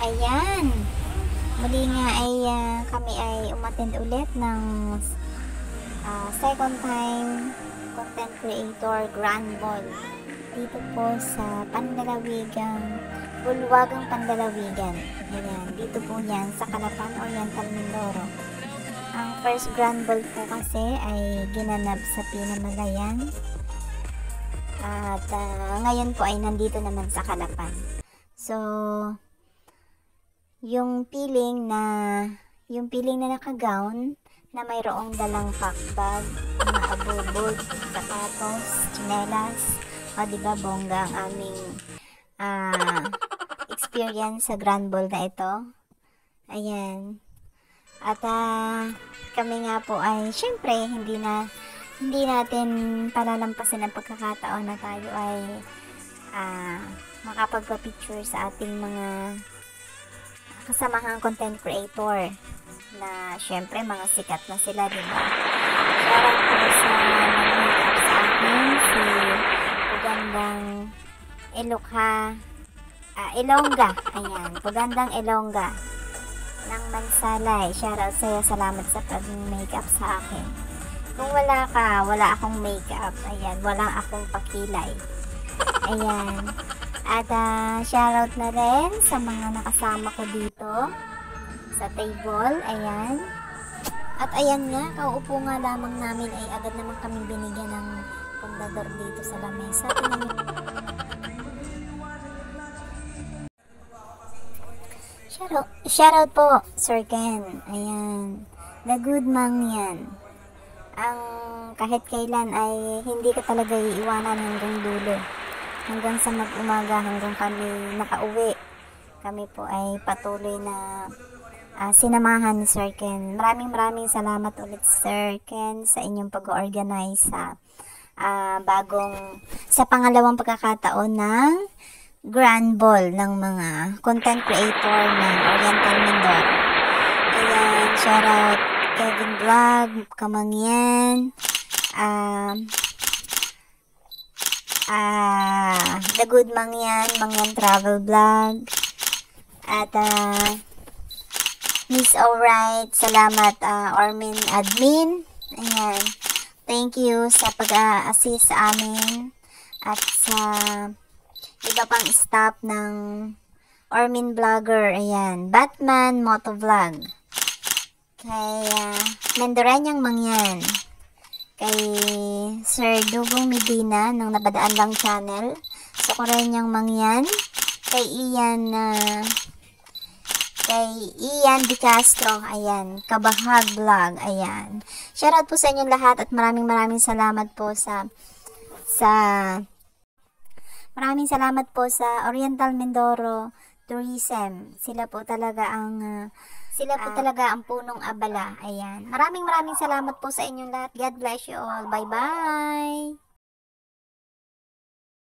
Ayan, muli nga ay kami ay umattend ulit ng second time content creator Grand Ball dito po sa Bulwagang Pandalawigan. Ayan, dito po yan sa Calapan, Oriental, Mindoro. Ang first Grand Ball po kasi ay ginanap sa Pinamalayan at ngayon po ay nandito naman sa Calapan. So yung piling na naka-gown na mayroong dalang packbag, mga abubod, sapatos, tsinelas, o diba bongga ang aming experience sa Grand Ball na ito. Ayan. At kami nga po ay syempre hindi natin palalampasin ang pagkakataon na tayo ay makapagpa-picture sa ating mga kasamahang content creator na syempre mga sikat na sila, diba? Shoutout po sa nag-make-up sa akin, si Pugandang Ilongga. Ayan, Pugandang Ilongga ng Mansalay. Shoutout sa'yo, salamat sa pag-makeup sa akin. Kung wala ka, wala akong makeup. Ayan, walang akong pakilay. Ayan. At shoutout na rin sa mga nakasama ko dito sa table. Ayan. At ayan nga, kauupo nga lamang namin ay agad naman kami binigyan ng pundador dito sa lamesa. Shoutout po, Sir Ken. Ayan. The good man yan. Ang kahit kailan ay hindi ka talaga iiwanan hanggang dulo. Hanggang sa mag-umaga, hanggang kami nakauwi. Kami po ay patuloy na sinamahan ni Sir Ken. Maraming salamat ulit, Sir Ken, sa inyong pag-organize sa pangalawang pagkakataon ng Grand Ball ng mga content creator ng Oriental Mindoro. Ayan, shoutout Kevin Vlog, Kamangyan, The Good Mangyan Travel Vlog, at Miss Alright, salamat Ormin Admin. Ayan, thank you sa pag-assist sa amin at sa iba pang staff ng Ormin Vlogger. Ayan, Batman Motovlog, kay Mendoreñang Mangyan, kay Sir Dugong Medina ng Nabadaan Lang Channel, sa Koreanyang Mangyan, kay Ian Di Castro, ayan, Kabahag Vlog, ayan. Shoutout po sa inyong lahat at maraming salamat po sa Oriental Mindoro Tourism. Sila po talaga ang punong abala. Ayan. Maraming salamat po sa inyong lahat. God bless you all. Bye-bye.